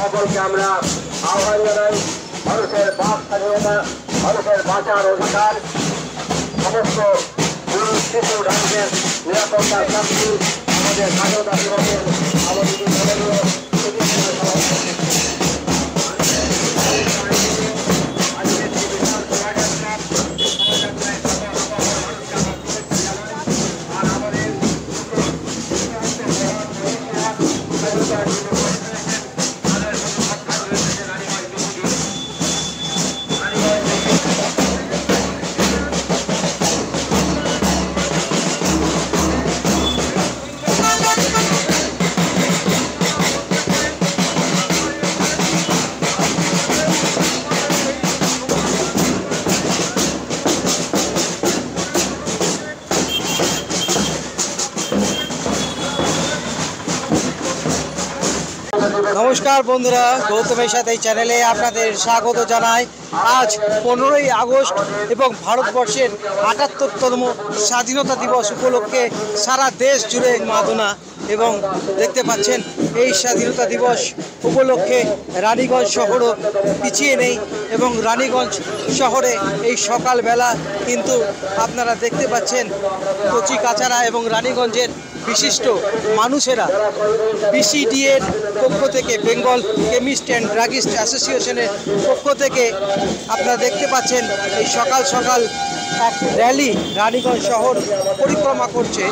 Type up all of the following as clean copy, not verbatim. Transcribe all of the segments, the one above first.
সকলকে আমরা আহ্বান জানাই। মানুষের বাক স্বাধীনতা, মানুষের বাঁচার অধিকার, সমস্ত পুরুষ শিশু রাজ্যের নিরাপত্তার শান্তি আমাদের স্বাধীনতা দিবসের নমস্কার বন্ধুরা, গৌতমের সাথে এই চ্যানেলে আপনাদের স্বাগত জানাই। আজ 15ই আগস্ট এবং ভারতবর্ষের ৭৮তম স্বাধীনতা দিবস উপলক্ষে সারা দেশ জুড়ে মাদনা এবং দেখতে পাচ্ছেন এই স্বাধীনতা দিবস উপলক্ষে রানীগঞ্জ শহরও পিছিয়ে নেই এবং রানীগঞ্জ শহরে এই সকালবেলা কিন্তু আপনারা দেখতে পাচ্ছেন কচি কাচারা এবং রানীগঞ্জের বিশিষ্ট মানুষেরা বিসিডিএর পক্ষ থেকে, বেঙ্গল কেমিস্ট অ্যান্ড ড্রাগিস্ট অ্যাসোসিয়েশনের পক্ষ থেকে আপনারা দেখতে পাচ্ছেন এই সকাল সকাল এক র্যালি রানীগঞ্জ শহর পরিক্রমা করছে।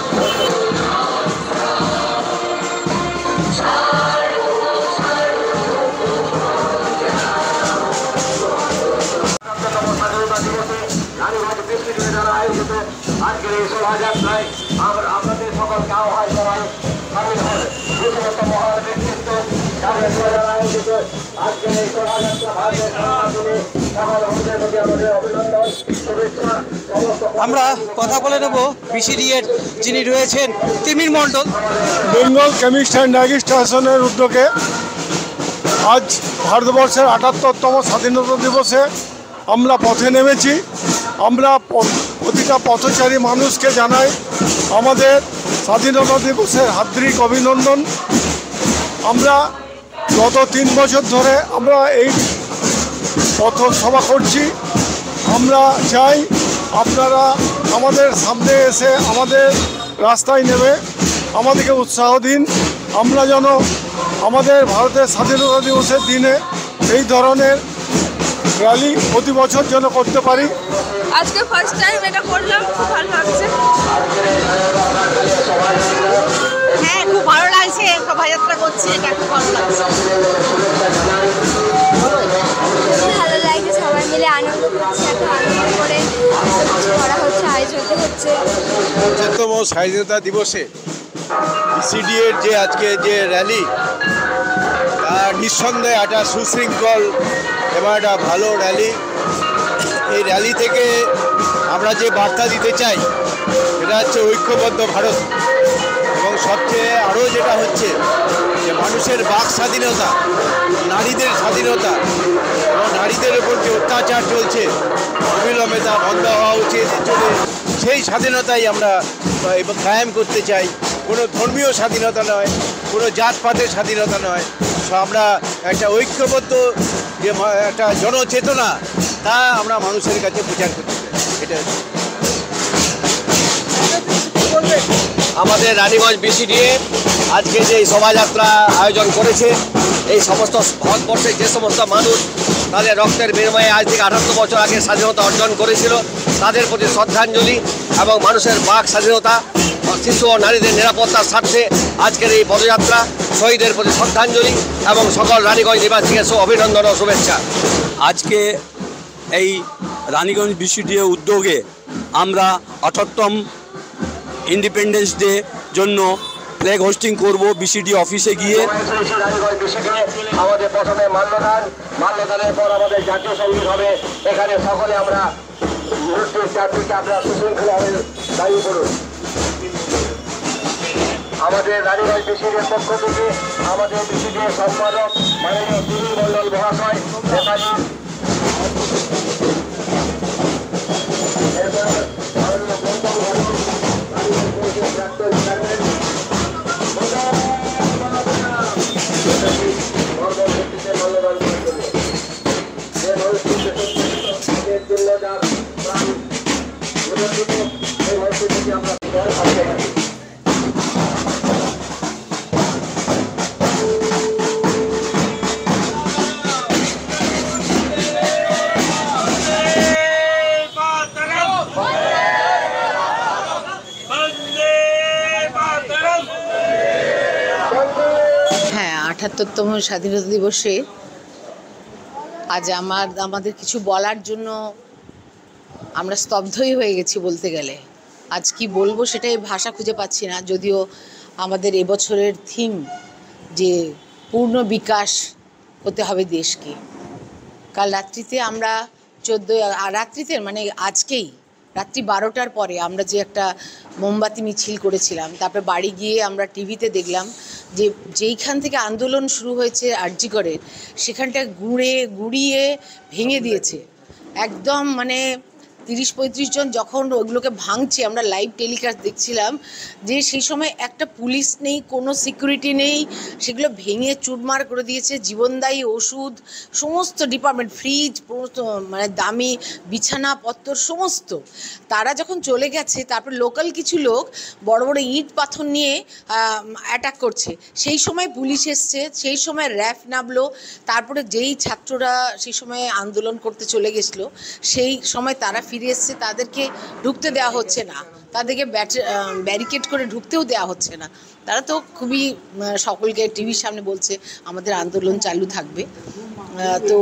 আজকের এই শোভাযাত্রায় আমাদের সকলকে আহ্বান জানাই। যে সমস্ত মহান ব্যক্তিত্ব তাদের আয়োজিত আজকের এই শোভাযাত্রা ভারতের সকল বন্ধুদের প্রতি আমাদের অভিনন্দন, শুভেচ্ছা। আমরা কথা বলে নেব বিসিডিএর যিনি রয়েছেন তিমির মণ্ডল। বেঙ্গল কেমিস্ট অ্যান্ড ড্রাগিস্ট অ্যাসোসিয়েশনের উদ্যোগে আজ ভারতবর্ষের ৭৮তম স্বাধীনতা দিবসে আমরা পথে নেমেছি। আমরা প্রতিটা পথচারী মানুষকে জানাই আমাদের স্বাধীনতা দিবসের হার্দিক অভিনন্দন। আমরা গত 3 বছর ধরে আমরা এই পথসভা করছি। আমরা চাই আপনারা আমাদের সামনে এসে আমাদের রাস্তায় নেমে আমাদেরকে উৎসাহ দিন। আমরা যেন আমাদের ভারতের স্বাধীনতা দিবসের দিনে এই ধরনের র্যালি প্রতি বছর যেন করতে পারি। আজকে ফার্স্ট টাইম এটা করলাম, খুব ভালো লাগছে। হ্যাঁ, খুব ভালো লাগছে, শোভাযাত্রা করছি, এটা খুব ভালো লাগছে। ভালো লাগছে, সবাই মিলে আনন্দ করছে, এত আনন্দ করে করা হচ্ছে, আয়োজন হচ্ছে। ৭৫তম স্বাধীনতা দিবসে বিসিডিএর যে আজকে যে র্যালি, তার নিঃসন্দেহে একটা সুশৃঙ্খল এবং একটা ভালো র্যালি। এই র্যালি থেকে আমরা যে বার্তা দিতে চাই সেটা হচ্ছে ঐক্যবদ্ধ ভারত, এবং সবচেয়ে আরও যেটা হচ্ছে যে মানুষের বাক স্বাধীনতা, নারীদের স্বাধীনতা এবং নারীদের উপর যে অত্যাচার চলছে অবিলম্বে তা বন্ধ হওয়া উচিত। সেই স্বাধীনতাই আমরা কায়েম করতে চাই। কোনো ধর্মীয় স্বাধীনতা নয়, কোনো জাতপাতের স্বাধীনতা নয়। আমরা একটা ঐক্যবদ্ধ যে একটা জনচেতনা, তা আমরা মানুষের কাছে প্রচার করতে চাই। এটা আমাদের রানীগঞ্জ বিসিডিএ আজকে যে শোভাযাত্রা আয়োজন করেছে, এই সমস্ত ভারতবর্ষের যে সমস্ত মানুষ তাদের রক্তের বিনিময়ে আজ থেকে ৭৮ বছর আগে স্বাধীনতা অর্জন করেছিল, তাদের প্রতি শ্রদ্ধাঞ্জলি এবং মানুষের বাক স্বাধীনতা, শিশু ও নারীদের নিরাপত্তার স্বার্থে আজকের এই পদযাত্রা, শহীদের প্রতি শ্রদ্ধাঞ্জলি এবং সকল রানীগঞ্জ নিবাসীকে অভিনন্দন ও শুভেচ্ছা। আজকে এই রানীগঞ্জ বিসিডিএ উদ্যোগে আমরা ৭৮তম ইন্ডিপেন্ডেন্স ডে জন্য ফ্ল্যাগ হোস্টিং করব বিসিডিএ অফিসে গিয়ে। আমাদের প্রথমে মাল্যদানের পর আমাদের জাতীয় সঙ্গীত হবে। এখানে সকলে আমরা সুশৃঙ্খলভাবে দায়ী করুন। আমাদের রানীগঞ্জ বিসিডিএর পক্ষ থেকে আমাদের বিসিডিএর সম্পাদক মাননীয় তিমির মণ্ডল মহাশয়, নেতাজি যার প্রাণ নিবন্ধিত এই মসজিদ থেকে আমরা আসতে পারি। হ্যাঁ, ৭৮তম স্বাধীনতা দিবসে আজ আমাদের কিছু বলার জন্য আমরা স্তব্ধই হয়ে গেছি বলতে গেলে। আজ কি বলবো সেটাই ভাষা খুঁজে পাচ্ছি না। যদিও আমাদের এবছরের থিম যে পূর্ণ বিকাশ হতে হবে দেশকে। কাল রাত্রিতে আমরা রাত্রিতে মানে আজকেই রাত্রি ১২টার পরে আমরা যে একটা মোমবাতি মিছিল করেছিলাম, তারপরে বাড়ি গিয়ে আমরা টিভিতে দেখলাম যে যেইখান থেকে আন্দোলন শুরু হয়েছে আরজিকরের, সেখানটা গুঁড়িয়ে ভেঙে দিয়েছে একদম। মানে ৩০-৩৫ জন যখন ওগুলোকে ভাঙছে, আমরা লাইভ টেলিকাস্ট দেখছিলাম যে সেই সময় একটা পুলিশ নেই, কোনো সিকিউরিটি নেই, সেগুলো ভেঙে চুরমার করে দিয়েছে। জীবনদায়ী ওষুধ, সমস্ত ডিপার্টমেন্ট, ফ্রিজ, মানে দামি বিছানাপত্র সমস্ত। তারা যখন চলে গেছে, তারপর লোকাল কিছু লোক বড় বড় ইট পাথর নিয়ে অ্যাটাক করছে। সেই সময় পুলিশ এসছে, সেই সময় র্যাফ নামলো। তারপরে যেই ছাত্ররা সেই সময় আন্দোলন করতে চলে গেছিলো, সেই সময় তারা ফিরে এসছে, তাদেরকে ঢুকতে দেওয়া হচ্ছে না, তাদেরকে ব্যারিকেড করে ঢুকতেও দেওয়া হচ্ছে না। তারা তো খুবই সকলকে টিভির সামনে বলছে আমাদের আন্দোলন চালু থাকবে। তো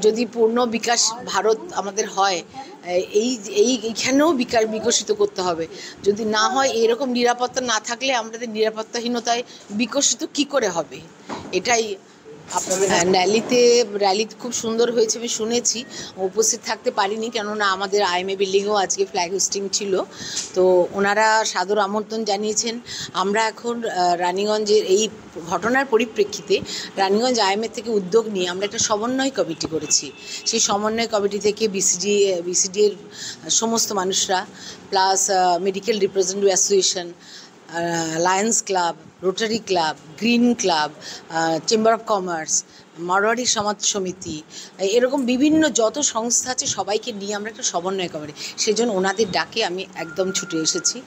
যদি পূর্ণ বিকাশ ভারত আমাদের হয়, এইখানেও বিকশিত করতে হবে। যদি না হয়, এরকম নিরাপত্তা না থাকলে আমাদের নিরাপত্তাহীনতায় বিকশিত কি করে হবে? এটাই আপনাদের। র্যালি খুব সুন্দর হয়েছে, আমি শুনেছি। উপস্থিত থাকতে পারিনি, কেননা আমাদের IMA বিল্ডিংয়েও আজকে ফ্ল্যাগ হোস্টিং ছিল। তো ওনারা সাদর আমন্ত্রণ জানিয়েছেন। আমরা এখন রানীগঞ্জের এই ঘটনার পরিপ্রেক্ষিতে রানীগঞ্জ IMA থেকে উদ্যোগ নিয়ে আমরা একটা সমন্বয় কমিটি করেছি। সেই সমন্বয় কমিটি থেকে BCD এর সমস্ত মানুষরা, plus medical representative association, Lions club, rotary club, green club, chamber of commerce, Marwari সমাজ সমিতি, এরকম বিভিন্ন যত সংস্থা আছে সবাইকে নিয়ে আমরা একটা সমন্বয় কমিটি, সেজন্য ওনাদের ডাকে আমি একদম ছুটে এসেছি।